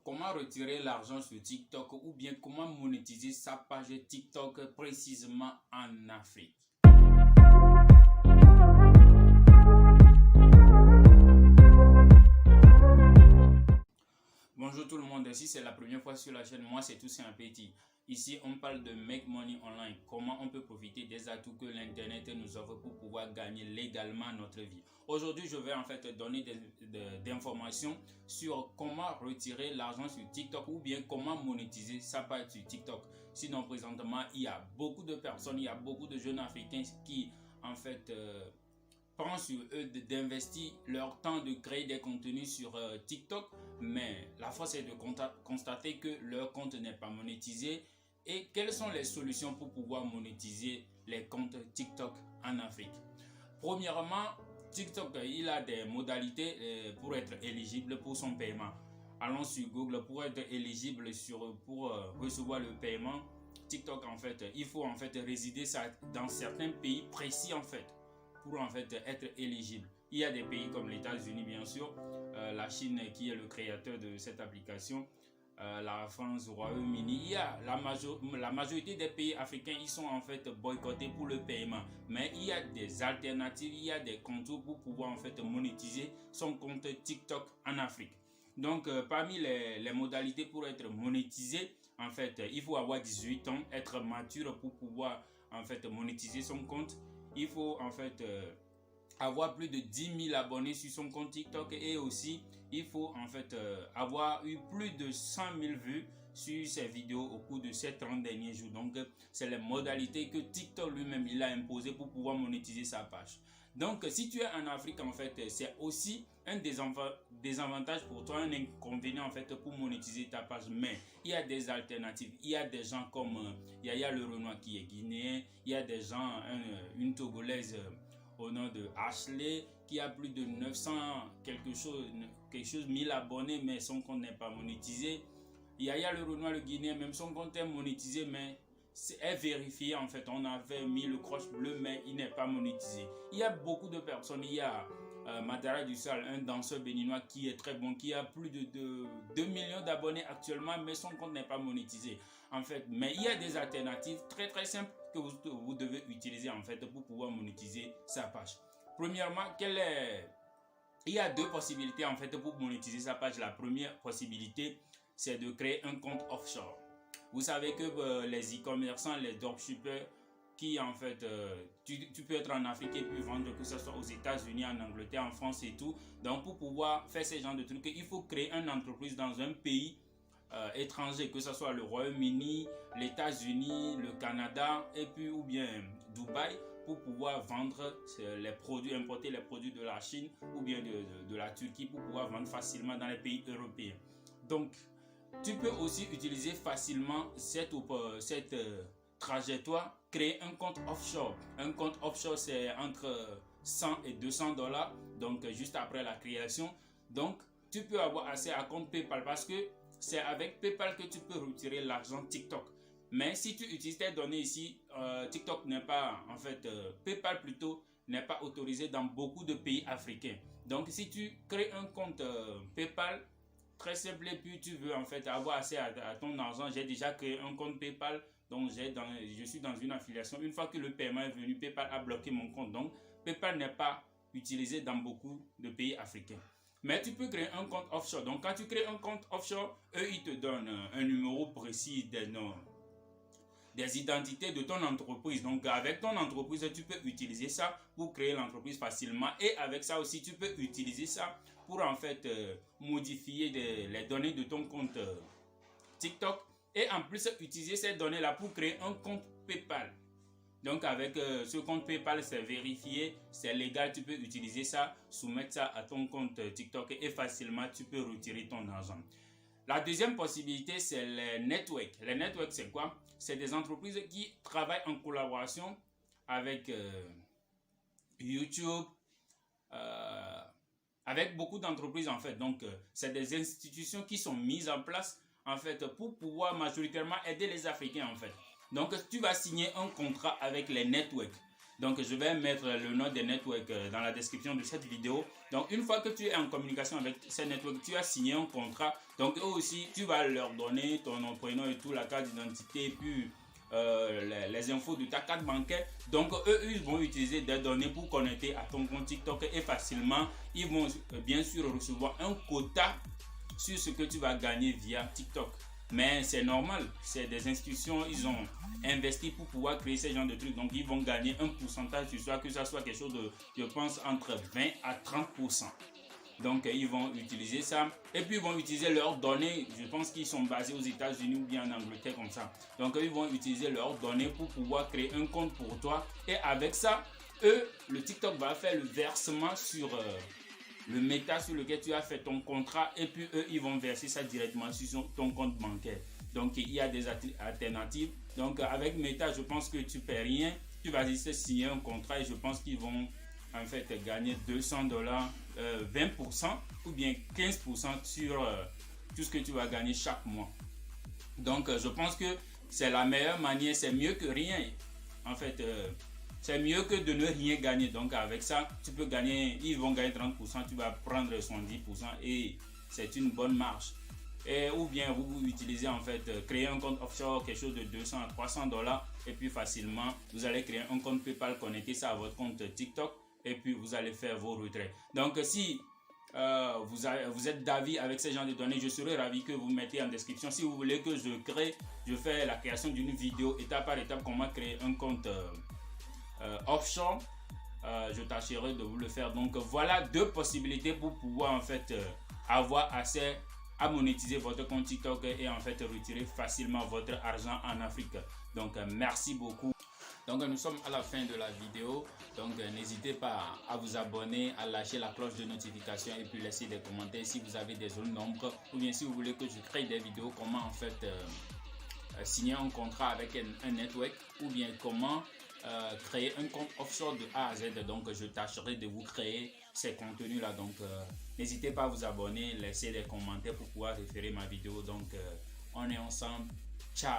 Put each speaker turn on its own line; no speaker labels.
comment retirer l'argent sur TikTok ou bien comment monétiser sa page TikTok précisément en Afrique. Bonjour tout le monde, si c'est la première fois sur la chaîne, moi c'est Toussaint Petit. Ici on parle de Make Money Online, comment on peut profiter des atouts que l'internet nous offre pour pouvoir gagner légalement notre vie. Aujourd'hui je vais en fait donner des informations sur comment retirer l'argent sur TikTok ou bien comment monétiser sa page sur TikTok. Sinon présentement il y a beaucoup de personnes, il y a beaucoup de jeunes africains qui en fait prend sur eux d'investir leur temps de créer des contenus sur TikTok, mais la force est de constater que leur compte n'est pas monétisé. Et quelles sont les solutions pour pouvoir monétiser les comptes TikTok en Afrique? Premièrement, TikTok il a des modalités pour être éligible pour son paiement. Allons sur Google pour être éligible pour recevoir le paiement. TikTok en fait, il faut en fait résider dans certains pays précis en fait. Pour en fait être éligible. Il y a des pays comme les États-Unis bien sûr, la Chine qui est le créateur de cette application, la France, le Royaume-Uni. Il y a la majorité des pays africains, ils sont en fait boycottés pour le paiement. Mais il y a des alternatives, il y a des contours pour pouvoir en fait monétiser son compte TikTok en Afrique. Donc parmi les modalités pour être monétisé, en fait, il faut avoir 18 ans, être mature pour pouvoir en fait monétiser son compte. Il faut en fait avoir plus de 10 000 abonnés sur son compte TikTok et aussi il faut en fait avoir eu plus de 100 000 vues sur ses vidéos au cours de ces 30 derniers jours. Donc c'est les modalités que TikTok lui-même il a imposées pour pouvoir monétiser sa page. Donc si tu es en Afrique en fait, c'est aussi un désavantage pour toi, un inconvénient en fait pour monétiser ta page. Mais il y a des alternatives. Il y a des gens comme Yaya Le Renoir qui est guinéen. Il y a des gens, une Togolaise au nom de Ashley qui a plus de 900 quelque chose 1000 abonnés mais son compte n'est pas monétisé. Yaya Le Renoir le guinéen, même son compte est monétisé mais est vérifié en fait. On avait mis le croche bleu mais il n'est pas monétisé. Il y a beaucoup de personnes. Il y a Madara Dussal, un danseur béninois qui est très bon, qui a plus de 2 millions d'abonnés actuellement, mais son compte n'est pas monétisé. En fait, mais il y a des alternatives très très simples que vous devez utiliser en fait pour pouvoir monétiser sa page. Premièrement, il y a deux possibilités en fait pour monétiser sa page. La première possibilité, c'est de créer un compte offshore. Vous savez que les e-commerçants, les dropshippers, qui en fait, tu peux être en Afrique et puis vendre, que ce soit aux États-Unis, en Angleterre, en France et tout. Donc pour pouvoir faire ce genre de trucs, il faut créer une entreprise dans un pays étranger, que ce soit le Royaume-Uni, les États-Unis, le Canada et puis ou bien Dubaï, pour pouvoir vendre les produits, importer les produits de la Chine ou bien de la Turquie pour pouvoir vendre facilement dans les pays européens. Donc tu peux aussi utiliser facilement cette trajectoire, créer un compte offshore. Un compte offshore, c'est entre 100 et 200 $, donc juste après la création. Donc, tu peux avoir accès à compte PayPal parce que c'est avec PayPal que tu peux retirer l'argent TikTok. Mais si tu utilises tes données ici, TikTok n'est pas, en fait, PayPal plutôt, n'est pas autorisé dans beaucoup de pays africains. Donc, si tu crées un compte PayPal, très simple, et puis tu veux en fait avoir accès à ton argent, j'ai déjà créé un compte PayPal, donc je suis dans une affiliation. Une fois que le paiement est venu, PayPal a bloqué mon compte. Donc PayPal n'est pas utilisé dans beaucoup de pays africains. Mais tu peux créer un compte offshore. Donc quand tu crées un compte offshore, eux ils te donnent un numéro précis des identités de ton entreprise. Donc avec ton entreprise, tu peux utiliser ça pour créer l'entreprise facilement. Et avec ça aussi, tu peux utiliser ça pour en fait modifier les données de ton compte TikTok. Et en plus, utiliser ces données-là pour créer un compte PayPal. Donc avec ce compte PayPal, c'est vérifié, c'est légal, tu peux utiliser ça, soumettre ça à ton compte TikTok et facilement tu peux retirer ton argent. La deuxième possibilité, c'est les networks. Les networks, c'est quoi? C'est des entreprises qui travaillent en collaboration avec YouTube, avec beaucoup d'entreprises en fait. Donc, c'est des institutions qui sont mises en place en fait pour pouvoir majoritairement aider les Africains en fait. Donc, tu vas signer un contrat avec les networks. Donc je vais mettre le nom des networks dans la description de cette vidéo. Donc une fois que tu es en communication avec ces networks, tu as signé un contrat. Donc eux aussi, tu vas leur donner ton nom, prénom et tout, la carte d'identité, puis les infos de ta carte bancaire. Donc eux, ils vont utiliser des données pour connecter à ton compte TikTok et facilement, ils vont bien sûr recevoir un quota sur ce que tu vas gagner via TikTok. Mais c'est normal, c'est des institutions, ils ont investi pour pouvoir créer ce genre de trucs. Donc ils vont gagner un pourcentage sur ça, que ça soit quelque chose de, je pense, entre 20 à 30%. Donc ils vont utiliser ça et puis ils vont utiliser leurs données. Je pense qu'ils sont basés aux États-Unis ou bien en Angleterre comme ça. Donc ils vont utiliser leurs données pour pouvoir créer un compte pour toi. Et avec ça, eux, le TikTok va faire le versement sur le Meta sur lequel tu as fait ton contrat et puis eux, ils vont verser ça directement sur ton compte bancaire. Donc il y a des alternatives. Donc avec Meta, je pense que tu ne paies rien. Tu vas juste signer un contrat et je pense qu'ils vont en fait gagner $200, 20% ou bien 15% sur tout ce que tu vas gagner chaque mois. Donc je pense que c'est la meilleure manière, c'est mieux que rien. En fait, c'est mieux que de ne rien gagner. Donc avec ça, tu peux gagner, ils vont gagner 30%, tu vas prendre 70% et c'est une bonne marge. Et, ou bien vous utilisez en fait, créer un compte offshore, quelque chose de 200 à $300 et puis facilement, vous allez créer un compte PayPal, connecter ça à votre compte TikTok et puis vous allez faire vos retraits. Donc si vous êtes d'avis avec ce genre de données, je serais ravi que vous mettez en description. Si vous voulez que je fais la création d'une vidéo étape par étape, comment créer un compte offshore, je tâcherai de vous le faire. Donc voilà deux possibilités pour pouvoir en fait avoir accès à monétiser votre compte TikTok et en fait retirer facilement votre argent en Afrique. Donc merci beaucoup. Donc nous sommes à la fin de la vidéo. Donc n'hésitez pas à vous abonner, à lâcher la cloche de notification et puis laisser des commentaires si vous avez des zones d'ombre ou bien si vous voulez que je crée des vidéos comment en fait signer un contrat avec un network ou bien comment créer un compte offshore de A à Z. Donc je tâcherai de vous créer ces contenus là. Donc n'hésitez pas à vous abonner, laisser des commentaires pour pouvoir référer ma vidéo. Donc on est ensemble. Ciao.